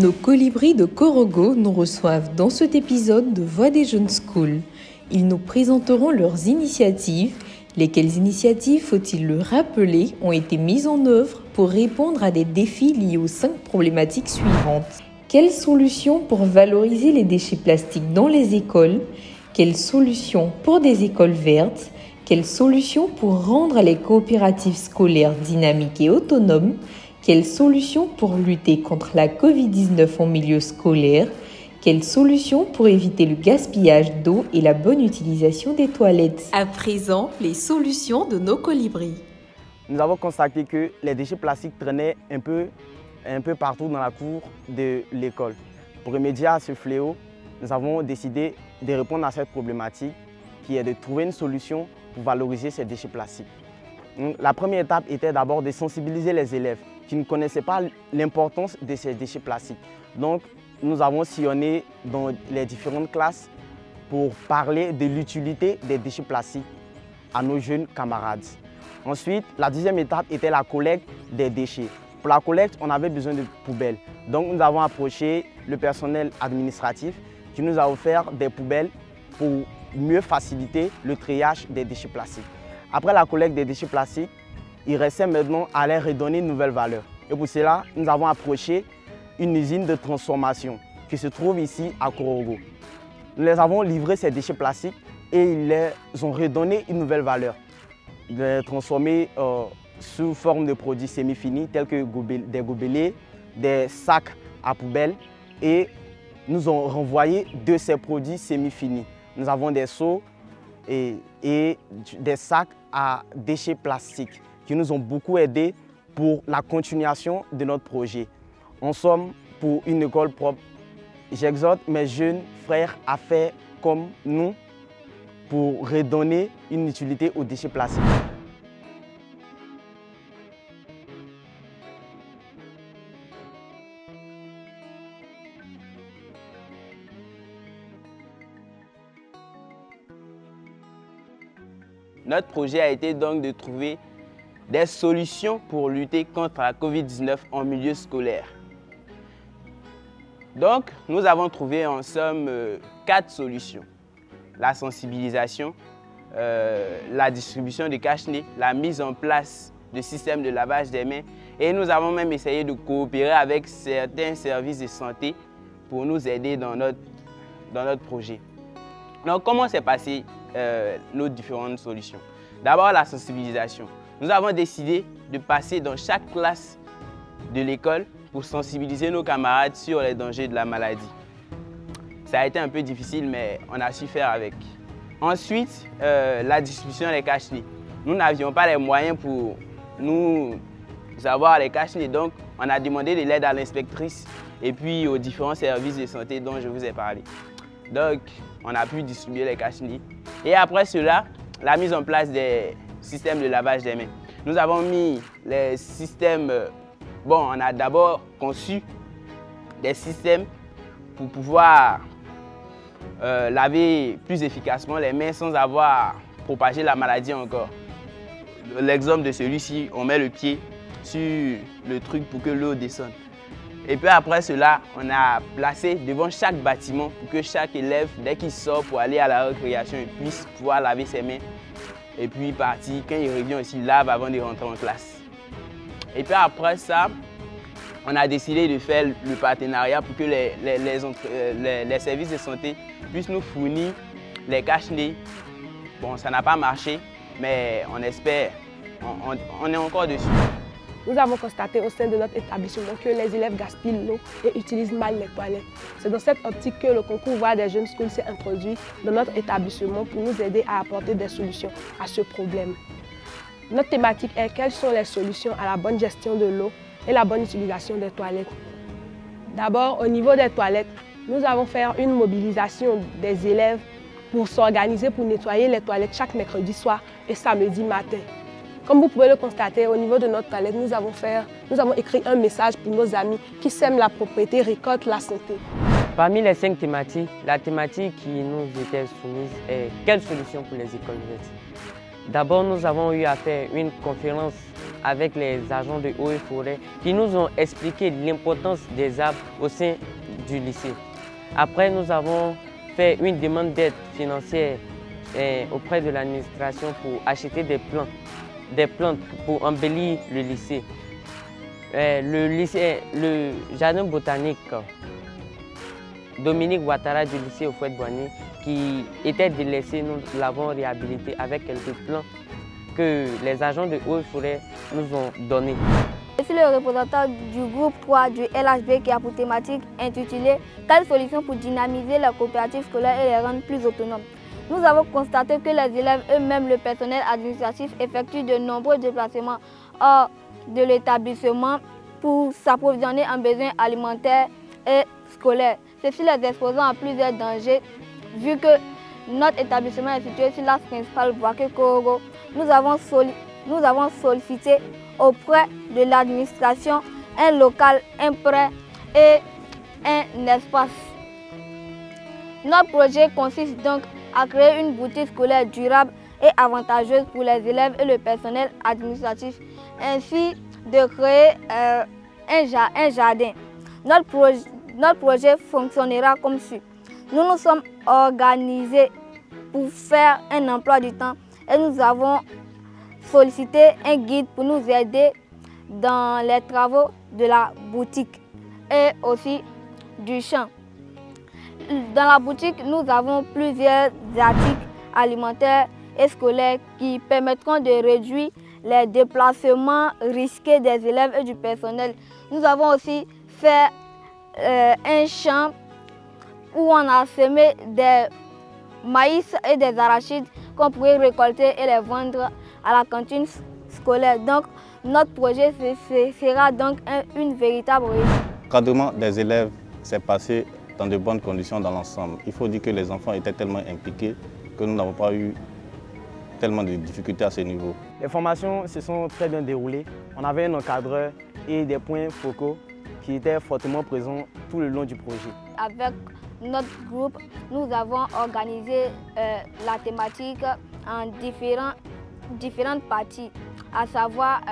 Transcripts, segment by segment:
Nos colibris de Korogo nous reçoivent dans cet épisode de Voix des Jeunes School. Ils nous présenteront leurs initiatives. Lesquelles initiatives, faut-il le rappeler, ont été mises en œuvre pour répondre à des défis liés aux 5 problématiques suivantes. Quelles solutions pour valoriser les déchets plastiques dans les écoles? Quelles solutions pour des écoles vertes? Quelles solutions pour rendre les coopératives scolaires dynamiques et autonomes? Quelles solutions pour lutter contre la Covid-19 en milieu scolaire? Quelles solutions pour éviter le gaspillage d'eau et la bonne utilisation des toilettes? À présent, les solutions de nos colibris. Nous avons constaté que les déchets plastiques traînaient un peu partout dans la cour de l'école. Pour remédier à ce fléau, nous avons décidé de répondre à cette problématique qui est de trouver une solution pour valoriser ces déchets plastiques. Donc, la première étape était d'abord de sensibiliser les élèves qui ne connaissaient pas l'importance de ces déchets plastiques. Donc, nous avons sillonné dans les différentes classes pour parler de l'utilité des déchets plastiques à nos jeunes camarades. Ensuite, la deuxième étape était la collecte des déchets. Pour la collecte, on avait besoin de poubelles. Donc, nous avons approché le personnel administratif qui nous a offert des poubelles pour mieux faciliter le triage des déchets plastiques. Après la collecte des déchets plastiques, il restait maintenant à leur redonner une nouvelle valeur. Et pour cela, nous avons approché une usine de transformation qui se trouve ici à Korogo. Nous les avons livré ces déchets plastiques et ils les ont redonné une nouvelle valeur. Ils les ont transformés sous forme de produits semi-finis tels que des gobelets, des sacs à poubelle et nous ont renvoyé de ces produits semi-finis. Nous avons des seaux et des sacs à déchets plastiques qui nous ont beaucoup aidés pour la continuation de notre projet. En somme, pour une école propre, j'exhorte mes jeunes frères à faire comme nous pour redonner une utilité aux déchets plastiques. Notre projet a été donc de trouver des solutions pour lutter contre la Covid-19 en milieu scolaire. Donc, nous avons trouvé en somme 4 solutions. La sensibilisation, la distribution de cache-nez, la mise en place de systèmes de lavage des mains et nous avons même essayé de coopérer avec certains services de santé pour nous aider dans notre projet. Donc, comment s'est passé nos différentes solutions? D'abord, la sensibilisation. Nous avons décidé de passer dans chaque classe de l'école pour sensibiliser nos camarades sur les dangers de la maladie. Ça a été un peu difficile, mais on a su faire avec. Ensuite, la distribution des cache-nez. Nous n'avions pas les moyens pour nous avoir les cache-nez, donc on a demandé de l'aide à l'inspectrice et puis aux différents services de santé dont je vous ai parlé. Donc, on a pu distribuer les cache-nez. Et après cela, la mise en place des systèmes de lavage des mains. Nous avons mis les systèmes, on a d'abord conçu des systèmes pour pouvoir laver plus efficacement les mains sans avoir propagé la maladie encore. L'exemple de celui-ci, on met le pied sur le truc pour que l'eau descende. Et puis après cela, on a placé devant chaque bâtiment pour que chaque élève, dès qu'il sort pour aller à la récréation, il puisse pouvoir laver ses mains. Et puis partir, quand il revient aussi, il lave avant de rentrer en classe. Et puis après ça, on a décidé de faire le partenariat pour que les services de santé puissent nous fournir les cache-nez. Bon, ça n'a pas marché, mais on espère, on est encore dessus. Nous avons constaté au sein de notre établissement que les élèves gaspillent l'eau et utilisent mal les toilettes. C'est dans cette optique que le concours Voix des Jeunes School s'est introduit dans notre établissement pour nous aider à apporter des solutions à ce problème. Notre thématique est quelles sont les solutions à la bonne gestion de l'eau et la bonne utilisation des toilettes. D'abord, au niveau des toilettes, nous allons faire une mobilisation des élèves pour s'organiser pour nettoyer les toilettes chaque mercredi soir et samedi matin. Comme vous pouvez le constater, au niveau de notre toilette, nous avons écrit un message pour nos amis qui sèment la propriété, récoltent la santé. Parmi les 5 thématiques, la thématique qui nous était soumise est « Quelles solutions pour les écoles vertes ?» D'abord, nous avons eu à faire une conférence avec les agents de eaux et forêts qui nous ont expliqué l'importance des arbres au sein du lycée. Après, nous avons fait une demande d'aide financière auprès de l'administration pour acheter des plantes pour embellir le lycée. Le jardin botanique Dominique Ouattara du lycée Houphouët-Boigny qui était délaissé, nous l'avons réhabilité avec quelques plans que les agents de eaux et forêts nous ont donnés. Je suis le représentant du groupe 3 du LHB qui a pour thématique intitulée « Quelles solutions pour dynamiser la coopérative scolaire et les rendre plus autonomes ?» Nous avons constaté que les élèves eux-mêmes, le personnel administratif, effectuent de nombreux déplacements hors de l'établissement pour s'approvisionner en besoins alimentaires et scolaires. Ceci les exposant à plusieurs dangers vu que notre établissement est situé sur l'axe principal Boaké-Korogo. Nous avons sollicité auprès de l'administration un local, un prêt et un espace. Notre projet consiste donc à créer une boutique scolaire durable et avantageuse pour les élèves et le personnel administratif, ainsi de créer un jardin. Notre projet fonctionnera comme suit. Nous nous sommes organisés pour faire un emploi du temps et nous avons sollicité un guide pour nous aider dans les travaux de la boutique et aussi du champ. Dans la boutique, nous avons plusieurs articles alimentaires et scolaires qui permettront de réduire les déplacements risqués des élèves et du personnel. Nous avons aussi fait un champ où on a semé des maïs et des arachides qu'on pourrait récolter et les vendre à la cantine scolaire. Donc, notre projet sera donc une véritable réussite. L'encadrement des élèves s'est passé dans de bonnes conditions dans l'ensemble. Il faut dire que les enfants étaient tellement impliqués que nous n'avons pas eu tellement de difficultés à ce niveau. Les formations se sont très bien déroulées. On avait un encadreur et des points focaux qui étaient fortement présents tout le long du projet. Avec notre groupe, nous avons organisé la thématique en différentes parties, à savoir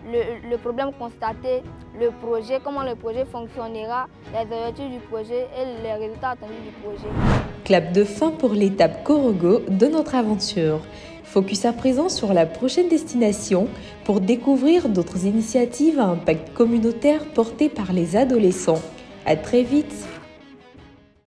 le problème constaté, le projet, comment le projet fonctionnera, les objectifs du projet et les résultats attendus du projet. Clap de fin pour l'étape Korogo de notre aventure. Focus à présent sur la prochaine destination pour découvrir d'autres initiatives à impact communautaire portées par les adolescents. À très vite!